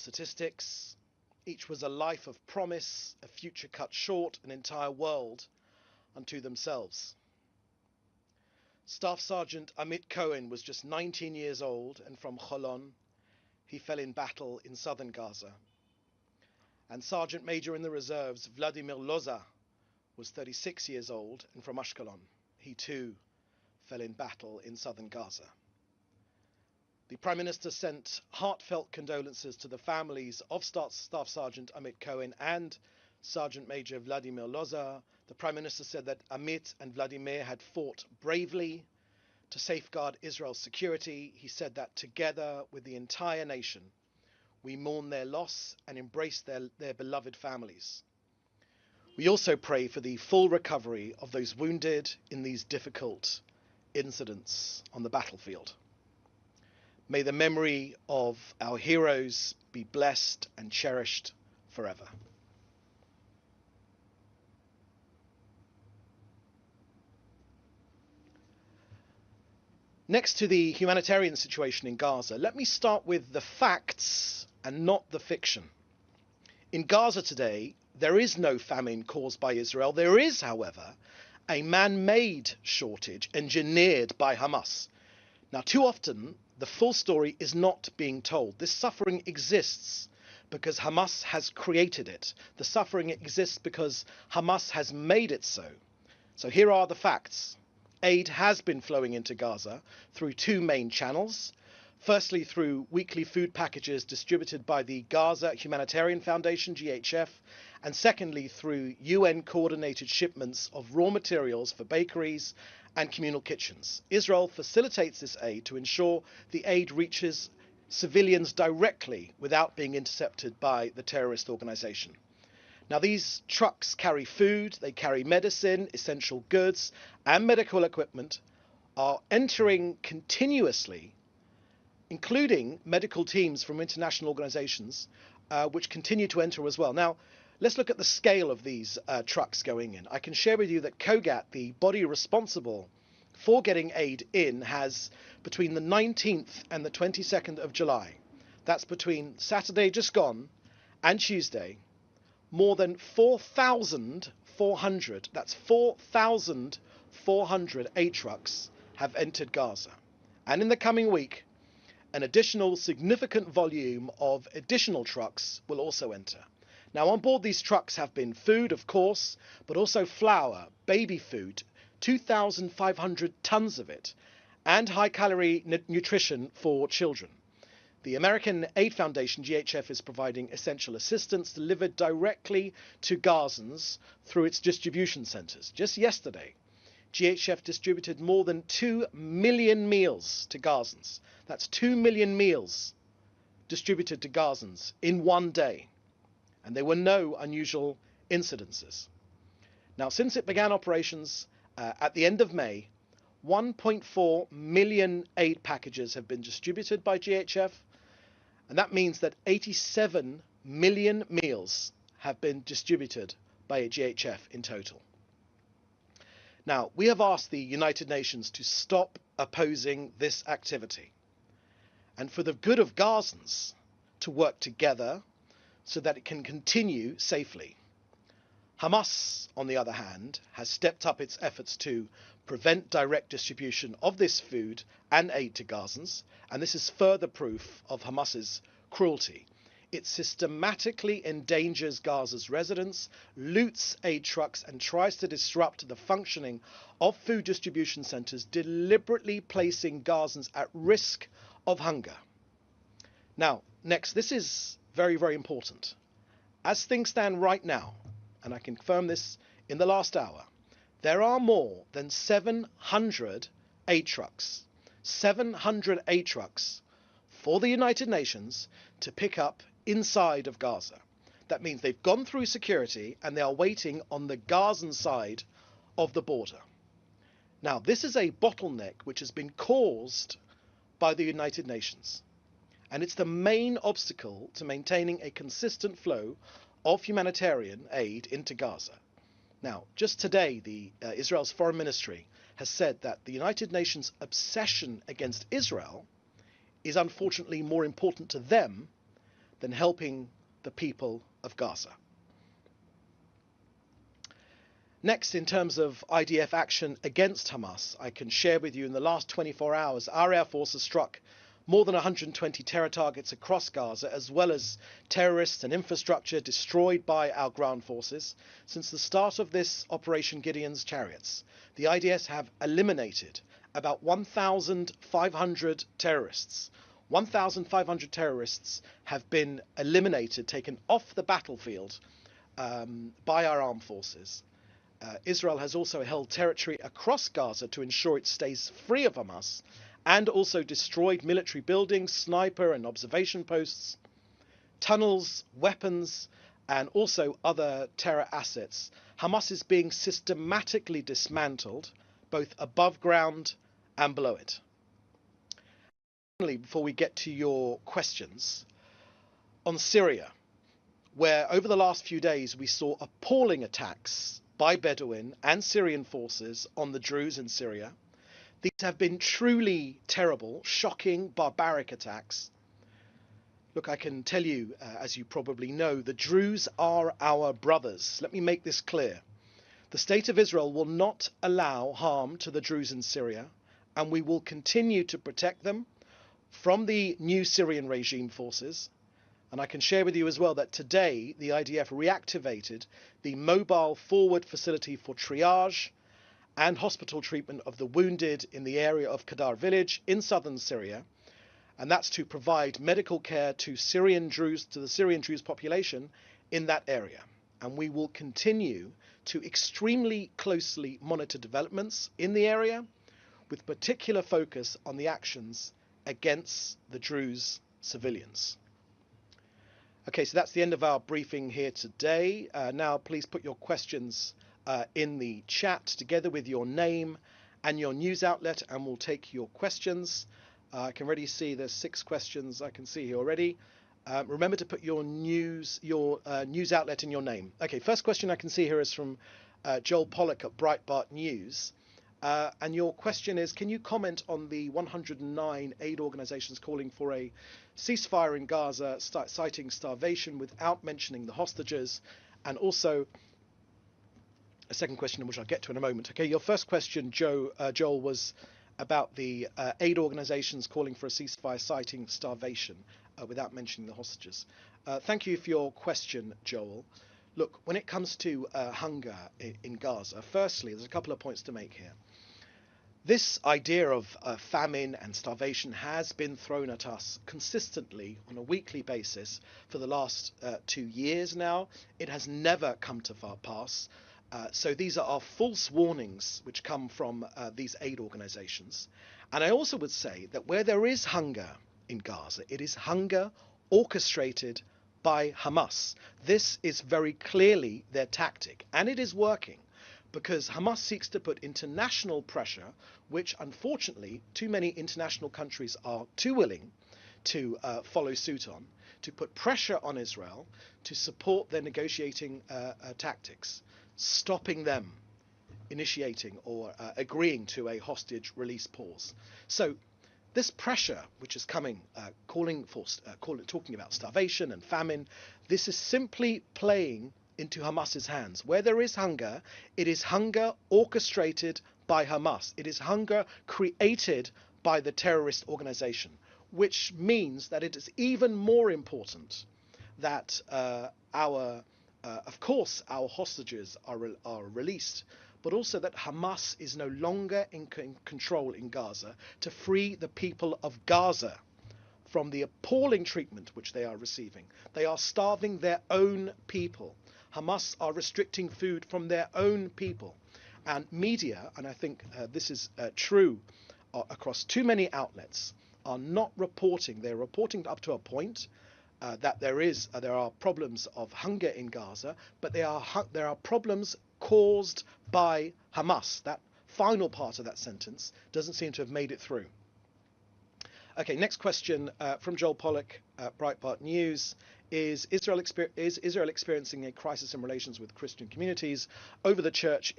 statistics. Each was a life of promise, a future cut short, an entire world unto themselves. Staff Sergeant Amit Cohen was just 19 years old, and from Holon, he fell in battle in southern Gaza. And Sergeant Major in the reserves, Vladimir Loza, was 36 years old, and from Ashkelon, he too fell in battle in southern Gaza. The Prime Minister sent heartfelt condolences to the families of Staff Sergeant Amit Cohen and Sergeant Major Vladimir Loza. The Prime Minister said that Amit and Vladimir had fought bravely to safeguard Israel's security. He said that together with the entire nation, we mourn their loss and embrace their beloved families. We also pray for the full recovery of those wounded in these difficult incidents on the battlefield. May the memory of our heroes be blessed and cherished forever. Next to the humanitarian situation in Gaza, let me start with the facts and not the fiction. In Gaza today, there is no famine caused by Israel. There is, however, a man-made shortage engineered by Hamas. Now, too often, the full story is not being told. This suffering exists because Hamas has created it. The suffering exists because Hamas has made it so. So here are the facts. Aid has been flowing into Gaza through two main channels. Firstly, through weekly food packages distributed by the Gaza Humanitarian Foundation, GHF, and secondly, through UN-coordinated shipments of raw materials for bakeries and communal kitchens. Israel facilitates this aid to ensure the aid reaches civilians directly without being intercepted by the terrorist organization. Now, these trucks carry food, they carry medicine, essential goods, and medical equipment are entering continuously, including medical teams from international organizations, which continue to enter as well. Now, let's look at the scale of these trucks going in. I can share with you that COGAT, the body responsible for getting aid in, has between the 19th and the 22nd of July, that's between Saturday just gone and Tuesday, more than 4,400, that's 4,400 aid trucks have entered Gaza. And in the coming week, an additional significant volume of additional trucks will also enter. Now, on board these trucks have been food, of course, but also flour, baby food, 2,500 tons of it, and high-calorie nutrition for children. The American Aid Foundation, GHF, is providing essential assistance delivered directly to Gazans through its distribution centers. Just yesterday, GHF distributed more than 2 million meals to Gazans. That's 2 million meals distributed to Gazans in one day. And there were no unusual incidences. Now, since it began operations at the end of May, 1.4 million aid packages have been distributed by GHF, and that means that 87 million meals have been distributed by GHF in total. Now, we have asked the United Nations to stop opposing this activity and for the good of Gazans to work together so that it can continue safely. Hamas, on the other hand, has stepped up its efforts to prevent direct distribution of this food and aid to Gazans, and this is further proof of Hamas's cruelty. It systematically endangers Gaza's residents, loots aid trucks, and tries to disrupt the functioning of food distribution centers, deliberately placing Gazans at risk of hunger. Now, next, this is very, very important. As things stand right now, and I confirm this in the last hour, there are more than 700 aid trucks, 700 aid trucks for the United Nations to pick up inside of Gaza. That means they've gone through security and they are waiting on the Gazan side of the border. Now, this is a bottleneck which has been caused by the United Nations, and it's the main obstacle to maintaining a consistent flow of humanitarian aid into Gaza. Now, just today, Israel's foreign ministry has said that the United Nations' obsession against Israel is unfortunately more important to them than helping the people of Gaza. Next, in terms of IDF action against Hamas, I can share with you in the last 24 hours, our Air Force has struck more than 120 terror targets across Gaza, as well as terrorists and infrastructure destroyed by our ground forces. Since the start of this Operation Gideon's Chariots, the IDF have eliminated about 1,500 terrorists. 1,500 terrorists have been eliminated, taken off the battlefield by our armed forces. Israel has also held territory across Gaza to ensure it stays free of Hamas, and also destroyed military buildings, sniper and observation posts, tunnels, weapons, and also other terror assets. Hamas is being systematically dismantled, both above ground and below it. Finally, before we get to your questions, on Syria, where over the last few days we saw appalling attacks by Bedouin and Syrian forces on the Druze in Syria. These have been truly terrible, shocking, barbaric attacks. Look, I can tell you, as you probably know, the Druze are our brothers. Let me make this clear. The state of Israel will not allow harm to the Druze in Syria, and we will continue to protect them from the new Syrian regime forces. And I can share with you as well that today the IDF reactivated the mobile forward facility for triage and hospital treatment of the wounded in the area of Qadar village in southern Syria. And that's to provide medical care to the Syrian Druze population in that area. And we will continue to extremely closely monitor developments in the area, with particular focus on the actions against the Druze civilians. Okay, so that's the end of our briefing here today. Now please put your questions in the chat together with your name and your news outlet, and we'll take your questions. I can already see there's 6 questions I can see here already. Remember to put your news outlet in your name. Okay, first question I can see here is from Joel Pollock at Breitbart News. And your question is, can you comment on the 109 aid organizations calling for a ceasefire in Gaza, citing starvation without mentioning the hostages? And also a second question, which I'll get to in a moment. Okay, your first question, Joel, was about the aid organizations calling for a ceasefire, citing starvation without mentioning the hostages. Thank you for your question, Joel. Look, when it comes to hunger in Gaza, firstly, there's a couple of points to make here. This idea of famine and starvation has been thrown at us consistently on a weekly basis for the last 2 years now. It has never come to pass. So these are false warnings which come from these aid organizations. And I also would say that where there is hunger in Gaza, it is hunger orchestrated by Hamas. This is very clearly their tactic, and it is working, because Hamas seeks to put international pressure, which unfortunately too many international countries are too willing to follow suit on, to put pressure on Israel to support their negotiating tactics, stopping them initiating or agreeing to a hostage release pause. So this pressure, which is coming, talking about starvation and famine, this is simply playing into Hamas's hands. Where there is hunger, it is hunger orchestrated by Hamas. It is hunger created by the terrorist organization, which means that it is even more important that of course, our hostages are released, but also that Hamas is no longer in control in Gaza to free the people of Gaza from the appalling treatment which they are receiving. They are starving their own people. Hamas are restricting food from their own people. And media, and I think this is true across too many outlets, are not reporting. They're reporting up to a point that there are problems of hunger in Gaza, but there are problems caused by Hamas. That final part of that sentence doesn't seem to have made it through. Okay, next question from Joel Pollock, Breitbart News. Is Israel experiencing a crisis in relations with Christian communities over the church in